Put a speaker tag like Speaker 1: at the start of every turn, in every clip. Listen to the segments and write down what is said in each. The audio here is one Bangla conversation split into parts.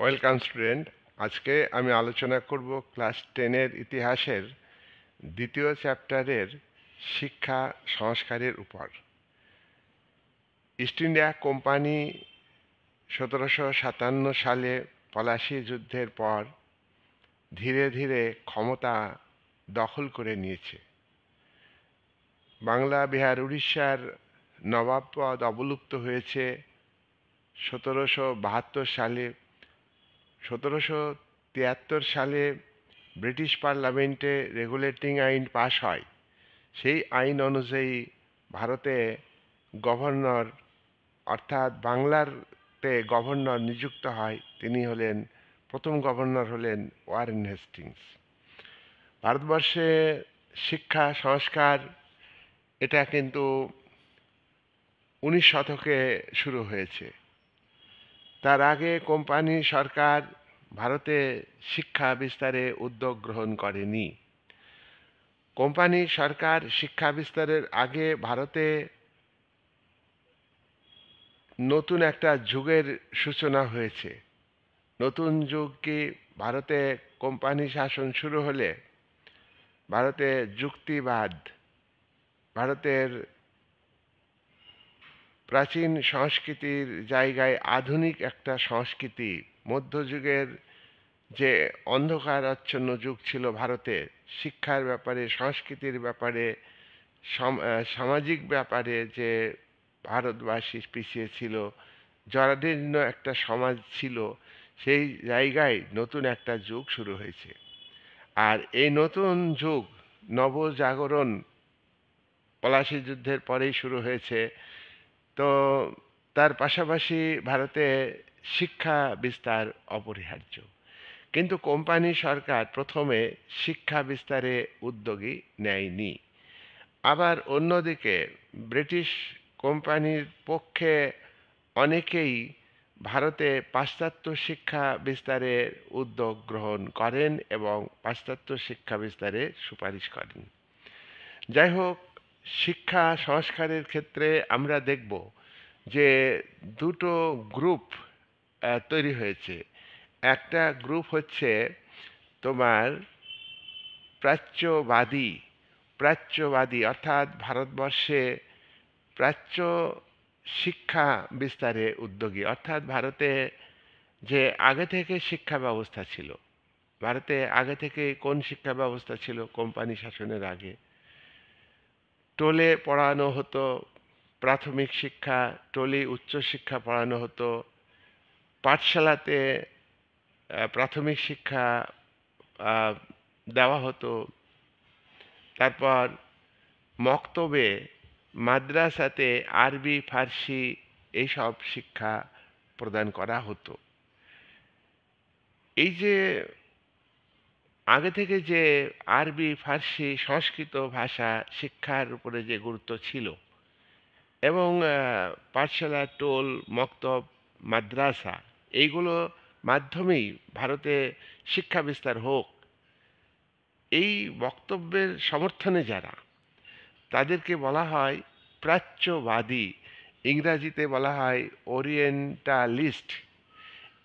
Speaker 1: Welcome student. আজকে আমি আলোচনা করব ক্লাস 10-এর ইতিহাসের দ্বিতীয় চ্যাপ্টারের শিক্ষা সংস্কারের উপর। ইস্ট ইন্ডিয়া কোম্পানি 1757 সালে পলাশী যুদ্ধের পর ধীরে ধীরে ক্ষমতা দখল করে নিয়েছে। বাংলা, বিহার, উড়িষ্যার নবাব পদ অবলুপ্ত হয়েছে 1772 সালে। 1773 সালে ব্রিটিশ পার্লামেন্টে রেগুলেটিং আইন পাশ হয়। সেই আইন অনুযায়ী ভারতে গভর্নর অর্থাৎ বাংলাতে গভর্নর নিযুক্ত হয়। তিনি হলেন প্রথম গভর্নর হলেন ওয়ারেন হেস্টিংস। ভারতবর্ষে শিক্ষা সংস্কার এটা কিন্তু 19 শতকে শুরু হয়েছে। তার আগে কোম্পানি সরকার ভারতে শিক্ষা বিস্তারে উদ্যোগ গ্রহণ করেনি। কোম্পানি সরকার শিক্ষা বিস্তারের আগে ভারতে নতুন একটা যুগের সূচনা হয়েছে। নতুন যুগ কি? ভারতে কোম্পানি শাসন শুরু হলে ভারতে যুক্তিবাদ, ভারতের প্রাচীন সংস্কৃতির জায়গায় আধুনিক একটা সংস্কৃতি, মধ্যযুগের যে অন্ধকারাচ্ছন্ন যুগ ছিল ভারতে, শিক্ষার ব্যাপারে, সংস্কৃতির ব্যাপারে, সামাজিক ব্যাপারে যে ভারতবাসী পিছিয়ে ছিল, জরাজীর্ণ একটা সমাজ ছিল, সেই জায়গায় নতুন একটা যুগ শুরু হয়েছে। আর এই নতুন যুগ, নবজাগরণ পলাশী যুদ্ধের পরেই শুরু হয়েছে। তো তার পাশাপাশি ভারতে শিক্ষা বিস্তার অপরিহার্য। কিন্তু কোম্পানি সরকার প্রথমে শিক্ষা বিস্তারে উদ্যোগী নেয়নি। আবার অন্যদিকে ব্রিটিশ কোম্পানির পক্ষে অনেকেই ভারতে পাশ্চাত্য শিক্ষা বিস্তারের উদ্যোগ গ্রহণ করেন এবং পাশ্চাত্য শিক্ষা বিস্তারে সুপারিশ করেন। যাই হোক, শিক্ষা সংস্কারের ক্ষেত্রে আমরা দেখব যে দুটো গ্রুপ তৈরি হয়েছে। একটা গ্রুপ হচ্ছে তোমার প্রাচ্যবাদী অর্থাৎ ভারতবর্ষে প্রাচ্য শিক্ষা বিস্তারে উদ্যোগী। অর্থাৎ ভারতে যে আগে থেকে শিক্ষা ব্যবস্থা ছিল, ভারতে আগে থেকে কোন শিক্ষা ব্যবস্থা ছিল? কোম্পানি শাসনের আগে টোলে পড়ানো হতো, প্রাথমিক শিক্ষা, টোলে উচ্চশিক্ষা পড়ানো হতো, পাঠশালাতে প্রাথমিক শিক্ষা দেওয়া হতো, তারপর মক্তবে, মাদ্রাসাতে আরবি, ফার্সি এইসব শিক্ষা প্রদান করা হতো। এই যে আগে থেকে যে আরবি, ফার্সি, সংস্কৃত ভাষা শিক্ষার উপরে যে গুরুত্ব ছিল এবং পাঠশালা, টোল, মক্তব, মাদ্রাসা এইগুলো মাধ্যমেই ভারতে শিক্ষা বিস্তার হোক, এই বক্তব্যের সমর্থনে যারা, তাদেরকে বলা হয় প্রাচ্যবাদী। ইংরাজিতে বলা হয় ওরিয়েন্টালিস্ট।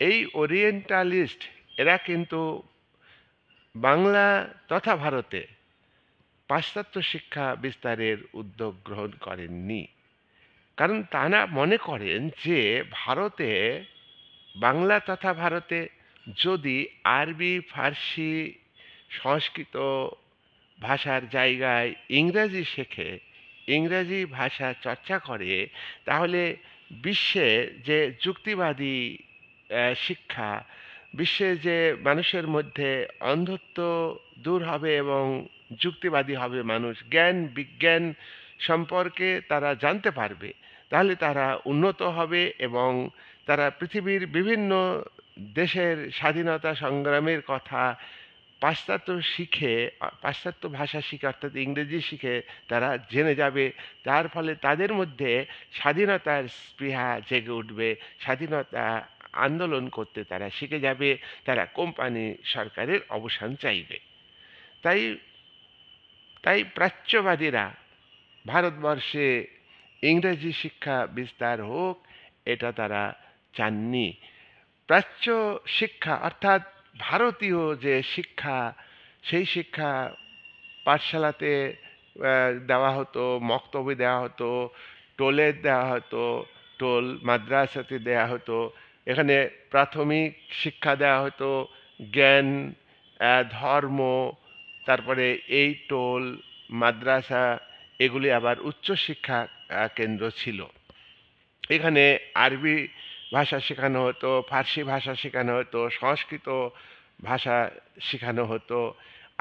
Speaker 1: এই ওরিয়েন্টালিস্ট এরা কিন্তু বাংলা তথা ভারতে পাশ্চাত্য শিক্ষা বিস্তারের উদ্যোগ গ্রহণ করেননি। কারণ তারা মনে করেন যে ভারতে, বাংলা তথা ভারতে যদি আরবি, ফার্সি, সংস্কৃত ভাষার জায়গায় ইংরাজি শেখে, ইংরাজি ভাষা চর্চা করে, তাহলে বিশ্বে যে যুক্তিবাদী শিক্ষা, বিশ্বে যে মানুষের মধ্যে অন্ধত্ব দূর হবে এবং যুক্তিবাদী হবে মানুষ, জ্ঞান বিজ্ঞান সম্পর্কে তারা জানতে পারবে, তাহলে তারা উন্নত হবে এবং তারা পৃথিবীর বিভিন্ন দেশের স্বাধীনতা সংগ্রামের কথা পাশ্চাত্য ভাষা শিখে অর্থাৎ ইংরেজি শিখে তারা জেনে যাবে। তার ফলে তাদের মধ্যে স্বাধীনতার স্পৃহা জেগে উঠবে, স্বাধীনতা আন্দোলন করতে তারা শিখে যাবে, তারা কোম্পানি সরকারের অবসান চাইবে। তাই তাই প্রাচ্যবাদীরা ভারতবর্ষে ইংরেজি শিক্ষা বিস্তার হোক, এটা তারা চাননি। প্রাচ্য শিক্ষা অর্থাৎ ভারতীয় যে শিক্ষা, সেই শিক্ষা পাঠশালাতে দেওয়া হতো, মক্তবে দেওয়া হতো, টোলে দেওয়া হতো, টোল মাদ্রাসাতে দেওয়া হতো। এখানে প্রাথমিক শিক্ষা দেওয়া হতো, জ্ঞান, ধর্ম, তারপরে এই টোল, মাদ্রাসা, এগুলি আবার উচ্চশিক্ষা কেন্দ্র ছিল। এখানে আরবি ভাষা শেখানো হতো, ফার্সি ভাষা শেখানো হতো, সংস্কৃত ভাষা শেখানো হতো।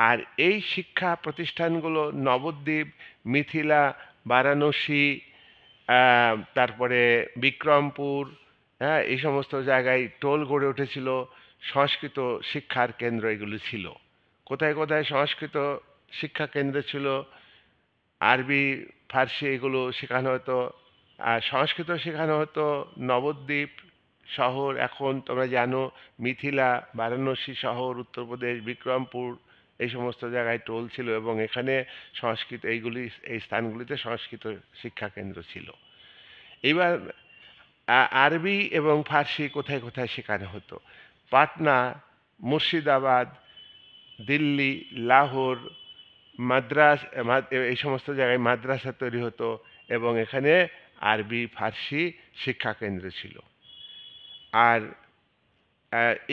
Speaker 1: আর এই শিক্ষা প্রতিষ্ঠানগুলো নবদ্বীপ, মিথিলা, বারাণসী, তারপরে বিক্রমপুর, হ্যাঁ, এই সমস্ত জায়গায় টোল গড়ে উঠেছিল। সংস্কৃত শিক্ষার কেন্দ্র এগুলো ছিল। কোথায় কোথায় সংস্কৃত শিক্ষা কেন্দ্র ছিল, আরবি, ফার্সি এগুলো শেখানো হতো। আর সংস্কৃত শেখানো হতো নবদ্বীপ শহর, এখন তোমরা জানো মিথিলা, বারাণসী শহর, উত্তরপ্রদেশ, বিক্রমপুর, এই সমস্ত জায়গায় টোল ছিল এবং এখানে সংস্কৃত এই স্থানগুলিতে সংস্কৃত শিক্ষা কেন্দ্র ছিল। এবার আরবি এবং ফার্সি কোথায় কোথায় শেখানো হতো? পাটনা, মুর্শিদাবাদ, দিল্লি, লাহোর, মাদ্রাস এই সমস্ত জায়গায় মাদ্রাসা তৈরি হতো এবং এখানে আরবি, ফার্সি শিক্ষা কেন্দ্র ছিল। আর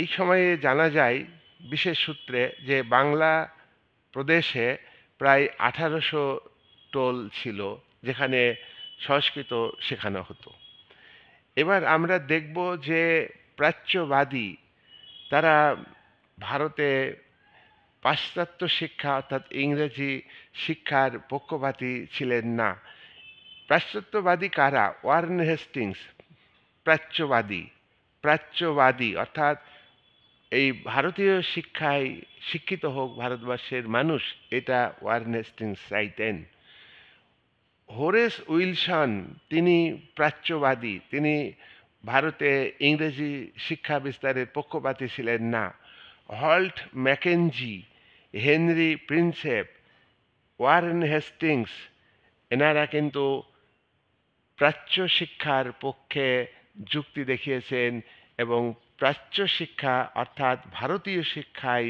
Speaker 1: এই সময়ে জানা যায় বিশেষ সূত্রে যে বাংলা প্রদেশে প্রায় 1800 টোল ছিল যেখানে সংস্কৃত শেখানো হতো। এবার আমরা দেখব যে প্রাচ্যবাদী তারা ভারতে পাশ্চাত্য শিক্ষা অর্থাৎ ইংরেজি শিক্ষার পক্ষপাতী ছিলেন না। পাশ্চাত্যবাদী কারা? Warren Hastings প্রাচ্যবাদী। প্রাচ্যবাদী অর্থাৎ এই ভারতীয় শিক্ষায় শিক্ষিত হোক ভারতবর্ষের মানুষ, এটা ওয়ারেন হেস্টিংস চাইতেন। হোরেস উইলসন তিনি প্রাচ্যবাদী, তিনি ভারতে ইংরেজি শিক্ষা বিস্তারের পক্ষপাতী ছিলেন না। Holt Mackenzie, Henry Prinsep, Warren Hastings এনারা কিন্তু প্রাচ্য শিক্ষার পক্ষে যুক্তি দেখিয়েছেন এবং প্রাচ্য শিক্ষা অর্থাৎ ভারতীয় শিক্ষায়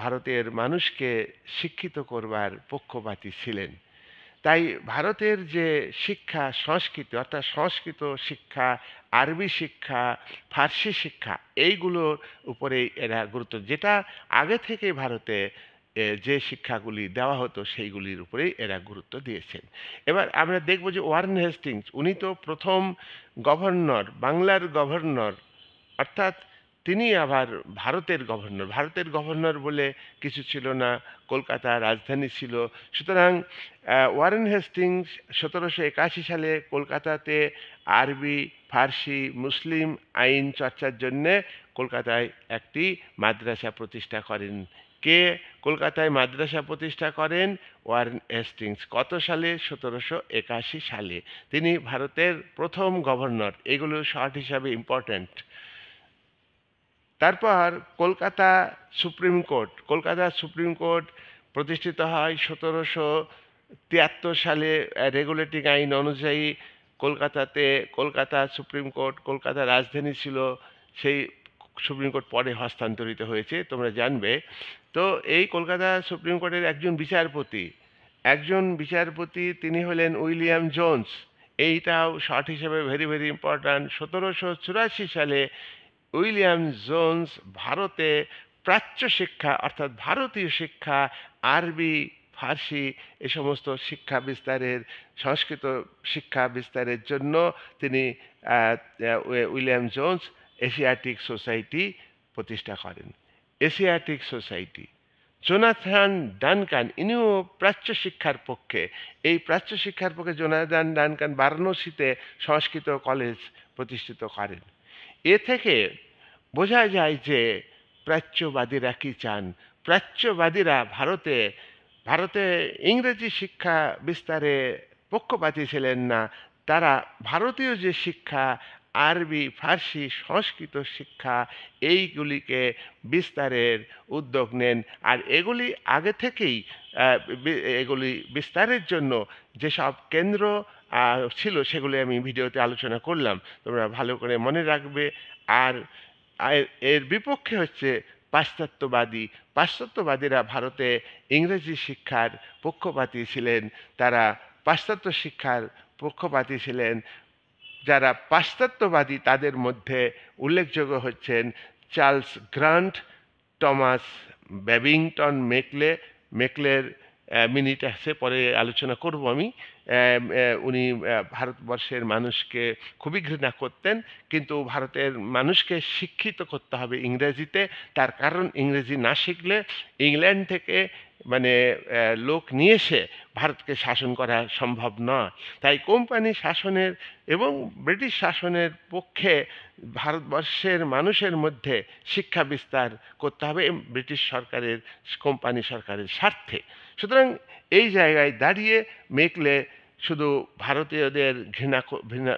Speaker 1: ভারতের মানুষকে শিক্ষিত করবার পক্ষপাতী ছিলেন। তাই ভারতের যে শিক্ষা সংস্কৃতি অর্থাৎ সংস্কৃত শিক্ষা, আরবি শিক্ষা, ফার্সি শিক্ষা, এইগুলোর উপরেই এরা গুরুত্ব, যেটা আগে থেকে ভারতে যে শিক্ষাগুলি দেওয়া হতো সেইগুলির উপরেই এরা গুরুত্ব দিয়েছেন। এবার আমরা দেখব যে ওয়ারেন হেস্টিংস উনি তো প্রথম গভর্নর, বাংলার গভর্নর, অর্থাৎ তিনি আবার ভারতের গভর্নর। ভারতের গভর্নর বলে কিছু ছিল না, কলকাতা রাজধানী ছিল। সুতরাং ওয়ারেন হেস্টিংস 1781 সালে কলকাতাতে আরবি, ফার্সি, মুসলিম আইন চর্চার জন্যে কলকাতায় একটি মাদ্রাসা প্রতিষ্ঠা করেন। কে কলকাতায় মাদ্রাসা প্রতিষ্ঠা করেন? Warren Hastings. কত সালে? 1781 সালে। তিনি ভারতের প্রথম গভর্নর। এগুলো শর্ট হিসাবে ইম্পর্ট্যান্ট। তারপর কলকাতা সুপ্রিম কোর্ট প্রতিষ্ঠিত হয় 1773 সালে। রেগুলেটিং আইন অনুযায়ী কলকাতা সুপ্রিম কোর্ট, কলকাতা রাজধানী ছিল, সেই সুপ্রিম কোর্ট পরে হস্তান্তরিত হয়েছে, তোমরা জানবে। তো এই কলকাতা সুপ্রিম কোর্টের একজন বিচারপতি তিনি হলেন উইলিয়াম জোন্স। এইটাও শর্ট হিসেবে ভেরি ভেরি ইম্পর্ট্যান্ট। 1784 সালে উইলিয়াম জোন্স ভারতে প্রাচ্য শিক্ষা অর্থাৎ ভারতীয় শিক্ষা, আরবি, ফার্সি এ সমস্ত শিক্ষা বিস্তারের, সংস্কৃত শিক্ষা বিস্তারের জন্য তিনি উইলিয়াম জোন্স এশিয়াটিক সোসাইটি প্রতিষ্ঠা করেন। Asiatic society. জোনাথন ডানকান ইনিও প্রাচ্য শিক্ষার পক্ষে। এই প্রাচ্য শিক্ষার পক্ষে জোনাথন ডানকান বারাণসীতে সংস্কৃত কলেজ প্রতিষ্ঠিত করেন। এ থেকে বোঝা যায় যে প্রাচ্যবাদীরা কি চান। প্রাচ্যবাদীরা ভারতে ইংরেজি শিক্ষা বিস্তারে পক্ষপাতী ছিলেন না। তারা ভারতীয় যে শিক্ষা, আরবি, ফার্সি, সংস্কৃত শিক্ষা, এইগুলিকে বিস্তারের উদ্যোগ নেন। আর এগুলি আগে থেকেই এগুলি বিস্তারের জন্য যেসব কেন্দ্র ছিল সেগুলি আমি ভিডিওতে আলোচনা করলাম, তোমরা ভালো করে মনে রাখবে। আর আর এর বিপক্ষে হচ্ছে পাশ্চাত্যবাদী। পাশ্চাত্যবাদীরা ভারতে ইংরেজি শিক্ষার পক্ষপাতী ছিলেন। তারা পাশ্চাত্য শিক্ষার পক্ষপাতী ছিলেন। যারা পাশ্চাত্যবাদী তাদের মধ্যে উল্লেখযোগ্য হচ্ছেন Charles Grant, Thomas Babington Macaulay. মেকলের মিনিট আছে, পরে আলোচনা করব আমি। উনি ভারতবর্ষের মানুষকে খুবই ঘৃণা করতেন, কিন্তু ভারতের মানুষকে শিক্ষিত করতে হবে ইংরেজিতে। তার কারণ ইংরেজি না শিখলে ইংল্যান্ড থেকে মানে লোক নিয়ে এসে ভারতকে শাসন করা সম্ভব নয়। তাই কোম্পানি শাসনের এবং ব্রিটিশ শাসনের পক্ষে ভারতবর্ষের মানুষের মধ্যে শিক্ষা বিস্তার করতে হবে ব্রিটিশ সরকারের, কোম্পানি সরকারের স্বার্থে। সুতরাং এই জায়গায় দাঁড়িয়ে মেকলে শুধু ভারতীয়দের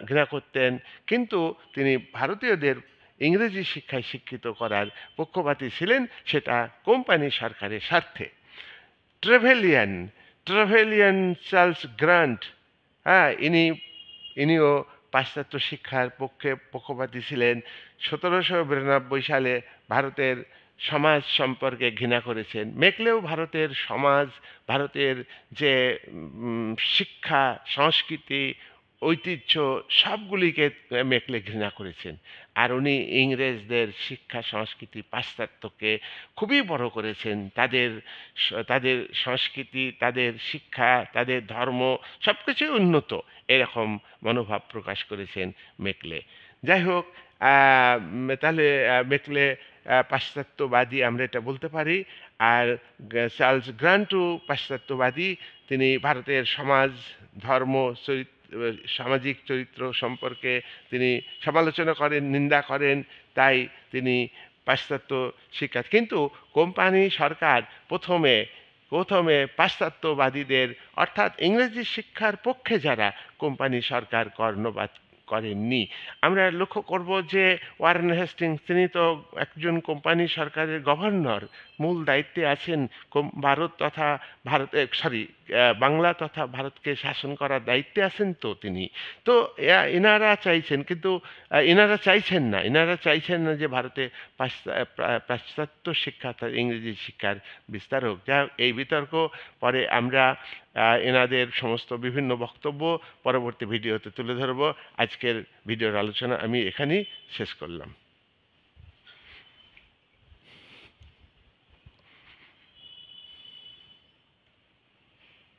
Speaker 1: ঘৃণা করতেন, কিন্তু তিনি ভারতীয়দের ইংরেজি শিক্ষায় শিক্ষিত করার পক্ষপাতী ছিলেন, সেটা কোম্পানি সরকারের স্বার্থে। ট্রেভেলিয়ান, ট্রেভেলিয়ান চার্লস গ্রান্ট, হ্যাঁ, ইনিও পাশ্চাত্য শিক্ষার পক্ষপাতী ছিলেন। 1792 সালে ভারতের সমাজ সম্পর্কে ঘৃণা করেছেন। মেকলেও ভারতের সমাজ, ভারতের যে শিক্ষা, সংস্কৃতি, ঐতিহ্য সবগুলিকে মেকলে ঘৃণা করেছেন। আর উনি ইংরেজদের শিক্ষা, সংস্কৃতি, পাশ্চাত্যকে খুবই বড় করেছেন। তাদের সংস্কৃতি, তাদের শিক্ষা, তাদের ধর্ম সবকিছুই উন্নত, এরকম মনোভাব প্রকাশ করেছেন মেকলে। যাই হোক, তাহলে মেকলে পাশ্চাত্যবাদী আমরা এটা বলতে পারি। আর চার্লস গ্রান্টও পাশ্চাত্যবাদী। তিনি ভারতের সমাজ, ধর্ম, সামাজিক চরিত্র সম্পর্কে তিনি সমালোচনা করেন, নিন্দা করেন। তাই তিনি পাশ্চাত্য শিক্ষা, কিন্তু কোম্পানি সরকার প্রথমে পাশ্চাত্যবাদীদের অর্থাৎ ইংরেজি শিক্ষার পক্ষে যারা, কোম্পানি সরকার কর্ণপাত করেননি। আমরা লক্ষ্য করব যে ওয়ারেন হেস্টিংস তিনি তো একজন কোম্পানি সরকারের গভর্নর, মূল দায়িত্বে আছেন। ভারত তথা বাংলা তথা ভারতকে শাসন করার দায়িত্বে আছেন তো তিনি। তো এনারা চাইছেন, কিন্তু এনারা চাইছেন না যে ভারতে পাশ্চাত্য শিক্ষা অর্থাৎ ইংরেজি শিক্ষার বিস্তার হোক। যা এই বিতর্ক পরে আমরা এনাদের সমস্ত বিভিন্ন বক্তব্য পরবর্তী ভিডিওতে তুলে ধরব। আজকের ভিডিওর আলোচনা আমি এখানেই শেষ করলাম।